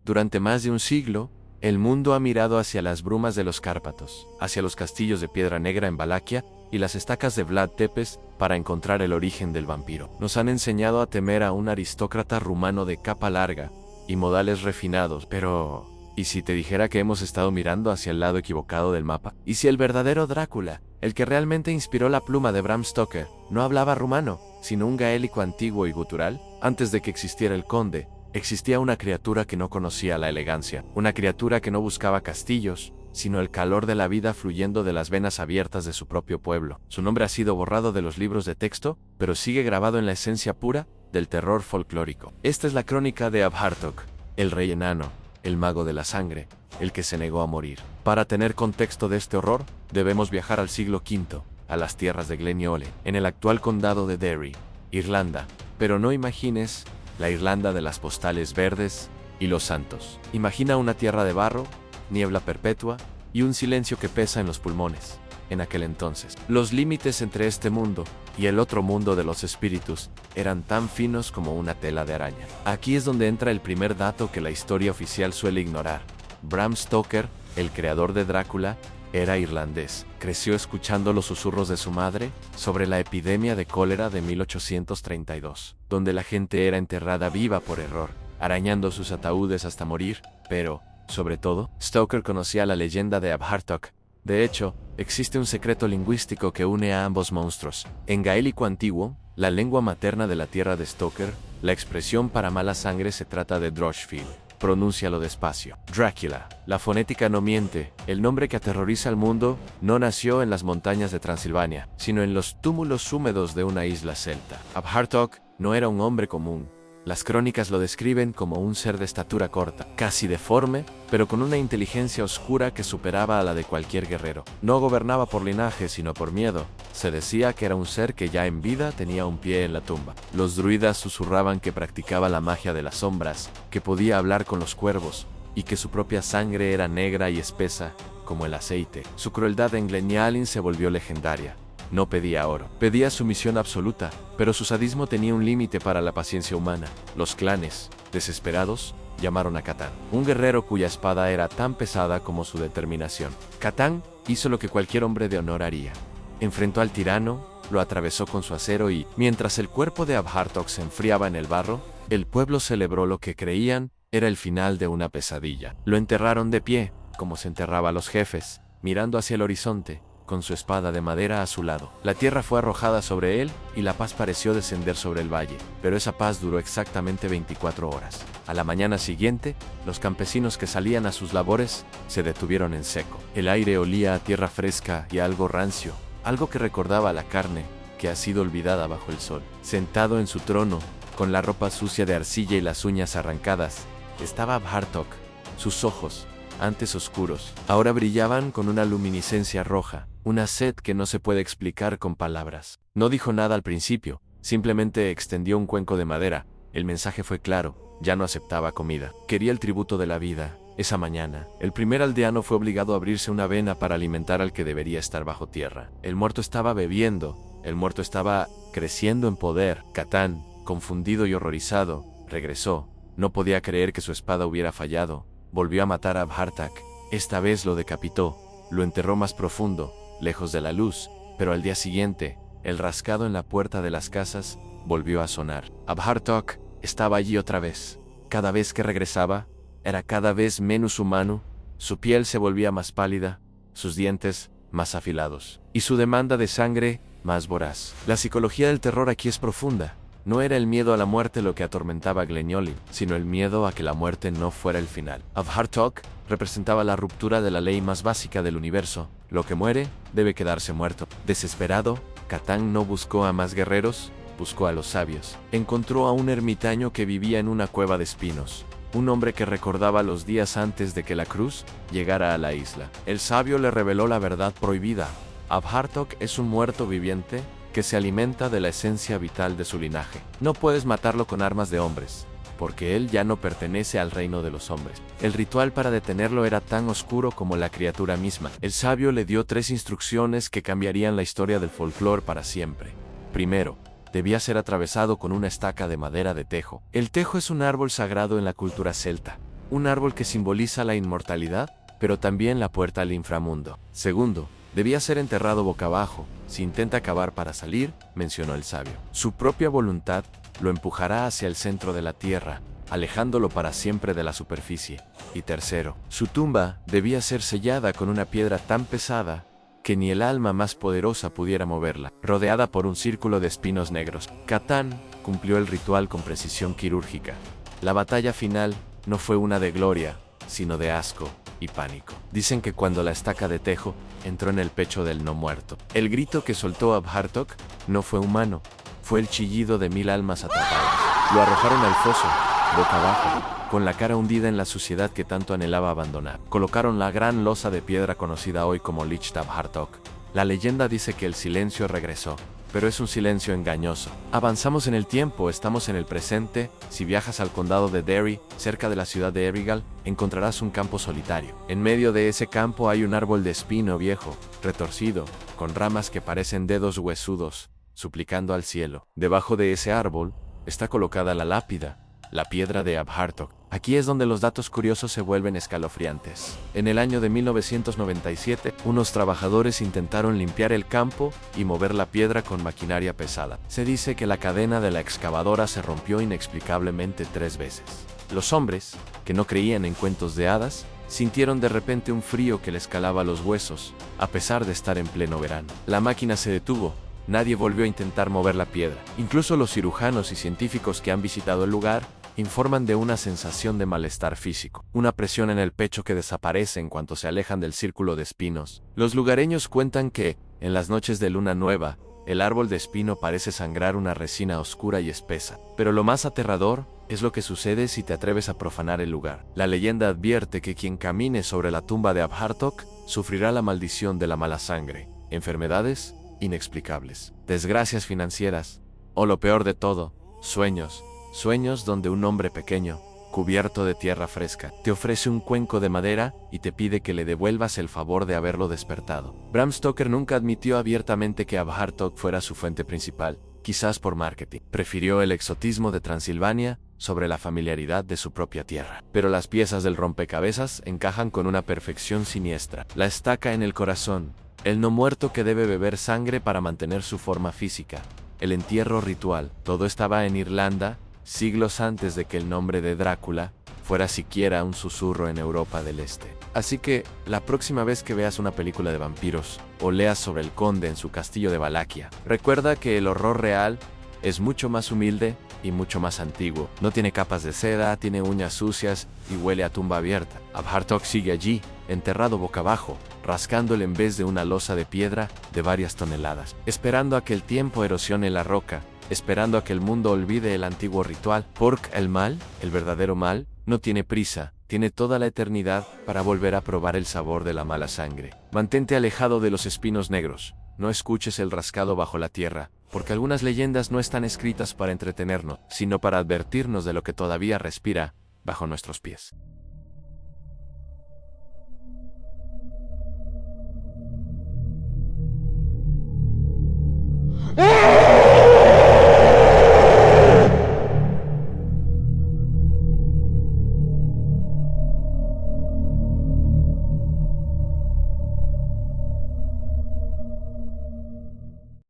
Durante más de un siglo, el mundo ha mirado hacia las brumas de los Cárpatos, hacia los castillos de piedra negra en Valaquia y las estacas de Vlad Tepes para encontrar el origen del vampiro. Nos han enseñado a temer a un aristócrata rumano de capa larga y modales refinados, pero ¿y si te dijera que hemos estado mirando hacia el lado equivocado del mapa? ¿Y si el verdadero Drácula, el que realmente inspiró la pluma de Bram Stoker, no hablaba rumano, sino un gaélico antiguo y gutural? Antes de que existiera el conde, existía una criatura que no conocía la elegancia, una criatura que no buscaba castillos, sino el calor de la vida fluyendo de las venas abiertas de su propio pueblo. Su nombre ha sido borrado de los libros de texto, pero sigue grabado en la esencia pura del terror folclórico. Esta es la crónica de Abhartok, el rey enano, el mago de la sangre, el que se negó a morir. Para tener contexto de este horror, debemos viajar al siglo V, a las tierras de Glenyole, en el actual condado de Derry, Irlanda. Pero no imagines la Irlanda de las postales verdes y los santos. Imagina una tierra de barro, niebla perpetua y un silencio que pesa en los pulmones. En aquel entonces, los límites entre este mundo y el otro mundo de los espíritus eran tan finos como una tela de araña. Aquí es donde entra el primer dato que la historia oficial suele ignorar. Bram Stoker, el creador de Drácula, era irlandés. Creció escuchando los susurros de su madre sobre la epidemia de cólera de 1832, donde la gente era enterrada viva por error, arañando sus ataúdes hasta morir, pero, sobre todo, Stoker conocía la leyenda de Abhartok. De hecho, existe un secreto lingüístico que une a ambos monstruos. En gaélico antiguo, la lengua materna de la tierra de Stoker, la expresión para mala sangre se trata de Droshfield. Pronúncialo despacio. Drácula. La fonética no miente. El nombre que aterroriza al mundo no nació en las montañas de Transilvania, sino en los túmulos húmedos de una isla celta. Abhartok no era un hombre común. Las crónicas lo describen como un ser de estatura corta, casi deforme, pero con una inteligencia oscura que superaba a la de cualquier guerrero. No gobernaba por linaje, sino por miedo. Se decía que era un ser que ya en vida tenía un pie en la tumba. Los druidas susurraban que practicaba la magia de las sombras, que podía hablar con los cuervos, y que su propia sangre era negra y espesa, como el aceite. Su crueldad en Glenyalin se volvió legendaria. No pedía oro, pedía sumisión absoluta, pero su sadismo tenía un límite para la paciencia humana. Los clanes, desesperados, llamaron a Catán, un guerrero cuya espada era tan pesada como su determinación. Catán hizo lo que cualquier hombre de honor haría. Enfrentó al tirano, lo atravesó con su acero y, mientras el cuerpo de Abhartok se enfriaba en el barro, el pueblo celebró lo que creían era el final de una pesadilla. Lo enterraron de pie, como se enterraba a los jefes, mirando hacia el horizonte, con su espada de madera a su lado. La tierra fue arrojada sobre él y la paz pareció descender sobre el valle, pero esa paz duró exactamente 24 horas. A la mañana siguiente, los campesinos que salían a sus labores se detuvieron en seco. El aire olía a tierra fresca y a algo rancio, algo que recordaba a la carne que ha sido olvidada bajo el sol. Sentado en su trono, con la ropa sucia de arcilla y las uñas arrancadas, estaba Abhartok. Sus ojos, antes oscuros, ahora brillaban con una luminiscencia roja, una sed que no se puede explicar con palabras. No dijo nada al principio, simplemente extendió un cuenco de madera. El mensaje fue claro, ya no aceptaba comida. Quería el tributo de la vida. Esa mañana, el primer aldeano fue obligado a abrirse una vena para alimentar al que debería estar bajo tierra. El muerto estaba bebiendo, el muerto estaba creciendo en poder. Catán, confundido y horrorizado, regresó. No podía creer que su espada hubiera fallado. Volvió a matar a Abhartok. Esta vez lo decapitó, lo enterró más profundo, lejos de la luz, pero al día siguiente, el rascado en la puerta de las casas volvió a sonar. Abhartok estaba allí otra vez. Cada vez que regresaba, era cada vez menos humano, su piel se volvía más pálida, sus dientes más afilados, y su demanda de sangre más voraz. La psicología del terror aquí es profunda. No era el miedo a la muerte lo que atormentaba a Glenyolin, sino el miedo a que la muerte no fuera el final. Abhartok representaba la ruptura de la ley más básica del universo. Lo que muere, debe quedarse muerto. Desesperado, Catán no buscó a más guerreros, buscó a los sabios. Encontró a un ermitaño que vivía en una cueva de espinos. Un hombre que recordaba los días antes de que la cruz llegara a la isla. El sabio le reveló la verdad prohibida. Abhartok es un muerto viviente que se alimenta de la esencia vital de su linaje. No puedes matarlo con armas de hombres, porque él ya no pertenece al reino de los hombres. El ritual para detenerlo era tan oscuro como la criatura misma. El sabio le dio 3 instrucciones que cambiarían la historia del folclore para siempre. primero debía ser atravesado con una estaca de madera de tejo. El tejo es un árbol sagrado en la cultura celta, un árbol que simboliza la inmortalidad, pero también la puerta al inframundo. Segundo, debía ser enterrado boca abajo. Si intenta cavar para salir, mencionó el sabio, su propia voluntad lo empujará hacia el centro de la tierra, alejándolo para siempre de la superficie. Y tercero, su tumba debía ser sellada con una piedra tan pesada que ni el alma más poderosa pudiera moverla, rodeada por un círculo de espinos negros. Catán cumplió el ritual con precisión quirúrgica. La batalla final no fue una de gloria, sino de asco y pánico. Dicen que cuando la estaca de tejo entró en el pecho del no muerto, el grito que soltó Abhartok no fue humano, fue el chillido de 1000 almas atrapadas. Lo arrojaron al foso, boca abajo, con la cara hundida en la suciedad que tanto anhelaba abandonar. Colocaron la gran losa de piedra conocida hoy como Lich Tabhartok. La leyenda dice que el silencio regresó, pero es un silencio engañoso. Avanzamos en el tiempo, estamos en el presente. Si viajas al condado de Derry, cerca de la ciudad de Erigal, encontrarás un campo solitario. En medio de ese campo hay un árbol de espino viejo, retorcido, con ramas que parecen dedos huesudos, suplicando al cielo. Debajo de ese árbol está colocada la lápida, la piedra de Abhartok. Aquí es donde los datos curiosos se vuelven escalofriantes. En el año de 1997, unos trabajadores intentaron limpiar el campo y mover la piedra con maquinaria pesada. Se dice que la cadena de la excavadora se rompió inexplicablemente 3 veces. Los hombres, que no creían en cuentos de hadas, sintieron de repente un frío que les calaba los huesos, a pesar de estar en pleno verano. La máquina se detuvo. Nadie volvió a intentar mover la piedra. Incluso los cirujanos y científicos que han visitado el lugar informan de una sensación de malestar físico, una presión en el pecho que desaparece en cuanto se alejan del círculo de espinos. Los lugareños cuentan que, en las noches de luna nueva, el árbol de espino parece sangrar una resina oscura y espesa. Pero lo más aterrador es lo que sucede si te atreves a profanar el lugar. La leyenda advierte que quien camine sobre la tumba de Abhartok sufrirá la maldición de la mala sangre, enfermedades inexplicables, desgracias financieras, o lo peor de todo, sueños donde un hombre pequeño, cubierto de tierra fresca, te ofrece un cuenco de madera y te pide que le devuelvas el favor de haberlo despertado. Bram Stoker nunca admitió abiertamente que Abhartok fuera su fuente principal, quizás por marketing. Prefirió el exotismo de Transilvania sobre la familiaridad de su propia tierra. Pero las piezas del rompecabezas encajan con una perfección siniestra. La estaca en el corazón, el no muerto que debe beber sangre para mantener su forma física, el entierro ritual, todo estaba en Irlanda, siglos antes de que el nombre de Drácula fuera siquiera un susurro en Europa del Este. Así que, la próxima vez que veas una película de vampiros, o leas sobre el conde en su castillo de Valaquia, recuerda que el horror real es mucho más humilde y mucho más antiguo. No tiene capas de seda, tiene uñas sucias y huele a tumba abierta. Abhartok sigue allí, enterrado boca abajo, rascándole en vez de una losa de piedra de varias toneladas, esperando a que el tiempo erosione la roca, esperando a que el mundo olvide el antiguo ritual. Porque el mal, el verdadero mal, no tiene prisa, tiene toda la eternidad para volver a probar el sabor de la mala sangre. Mantente alejado de los espinos negros, no escuches el rascado bajo la tierra, porque algunas leyendas no están escritas para entretenernos, sino para advertirnos de lo que todavía respira bajo nuestros pies. ¡Ah!